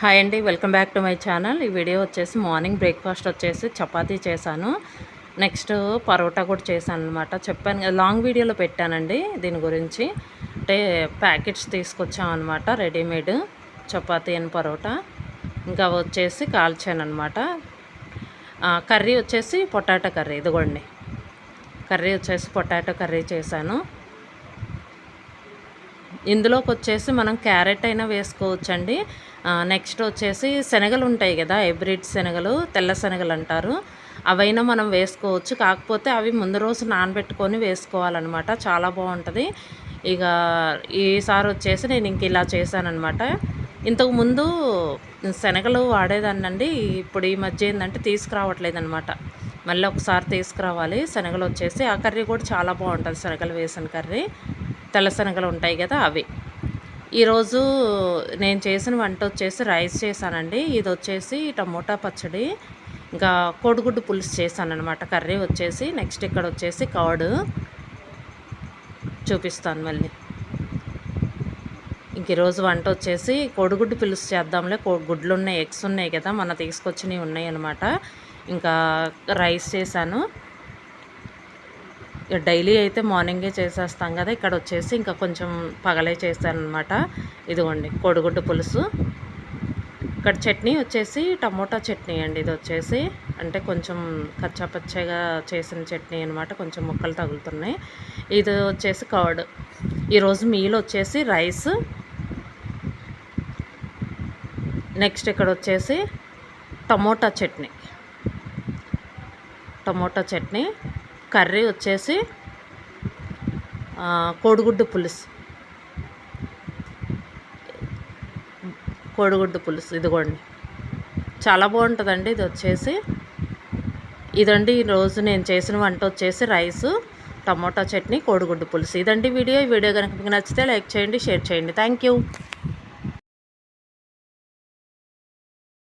Hi అండి, welcome back to my channel. ఈ video వచ్చేసి మార్నింగ్ బ్రేక్ఫాస్ట్ వచ్చేసి చపాతీ చేశాను. నెక్స్ట్ పరోటా కూడా చేశాను అనమాట. చెప్పాను కదా, లాంగ్ వీడియోలో పెట్టానండి దీని గురించి. అంటే ప్యాకెట్స్ తీసుకొచ్చామన్నమాట, రెడీమేడ్ చపాతీ అండ్ పరోటా. ఇంకా వచ్చేసి కాల్చాను అనమాట. కర్రీ వచ్చేసి పొటాటో కర్రీ. ఇదిగోండి, కర్రీ వచ్చేసి పొటాటో కర్రీ చేశాను. ఇందులోకి వచ్చేసి మనం క్యారెట్ అయినా వేసుకోవచ్చండి. నెక్స్ట్ వచ్చేసి శనగలు ఉంటాయి కదా, హైబ్రిడ్ శనగలు, తెల్ల శనగలు అంటారు, అవైనా మనం వేసుకోవచ్చు. కాకపోతే అవి ముందు రోజు నానబెట్టుకొని వేసుకోవాలన్నమాట, చాలా బాగుంటుంది. ఇక ఈసారి వచ్చేసి నేను ఇంక ఇలా చేశానమాట. ఇంతకుముందు శనగలు వాడేదాన్నండి, ఇప్పుడు ఈ మధ్య ఏంటంటే తీసుకురావట్లేదన్నమాట. మళ్ళీ ఒకసారి తీసుకురావాలి శనగలు వచ్చేసి. ఆ కర్రీ కూడా చాలా బాగుంటుంది, శనగలు వేసిన కర్రీ. తెల్ల శనగలు ఉంటాయి కదా, అవి. ఈరోజు నేను చేసిన వంట వచ్చేసి రైస్ చేశానండి. ఇది వచ్చేసి టమోటా పచ్చడి, ఇంకా కోడిగుడ్డు పులుసు చేశానమాట. కర్రీ వచ్చేసి నెక్స్ట్ ఇక్కడ వచ్చేసి కర్డ్ చూపిస్తాను మళ్ళీ. ఇంక ఈరోజు వంట వచ్చేసి కోడిగుడ్డు పులుసు చేద్దాంలే, గుడ్లు ఉన్నాయి, ఎగ్స్ ఉన్నాయి కదా మన తీసుకొచ్చినవి ఉన్నాయి అన్నమాట. ఇంకా రైస్ చేశాను. డైలీ అయితే మార్నింగే చేసేస్తాం కదా, ఇక్కడ వచ్చేసి ఇంకా కొంచెం పగలే చేశాను అనమాట. ఇదిగోండి కోడిగుడ్డు పులుసు. ఇక్కడ చట్నీ వచ్చేసి టమోటా చట్నీ అండి. ఇది వచ్చేసి అంటే కొంచెం కచ్చాపచ్చగా చేసిన చట్నీ అనమాట, కొంచెం ముక్కలు తగులుతున్నాయి. ఇది వచ్చేసి కర్డ్. ఈరోజు మీల్ వచ్చేసి రైస్. నెక్స్ట్ ఇక్కడ వచ్చేసి టమోటా చట్నీ, కర్రీ వచ్చేసి కోడిగుడ్డు పులుసు. ఇదిగోండి, చాలా బాగుంటుందండి. ఇది వచ్చేసి ఇదండి ఈరోజు నేను చేసిన వంట వచ్చేసి రైసు, టమోటా చట్నీ, కోడిగుడ్డు పులుసు. ఇదండి వీడియో. ఈ వీడియో కనుక మీకు నచ్చితే లైక్ చేయండి, షేర్ చేయండి. Thank you.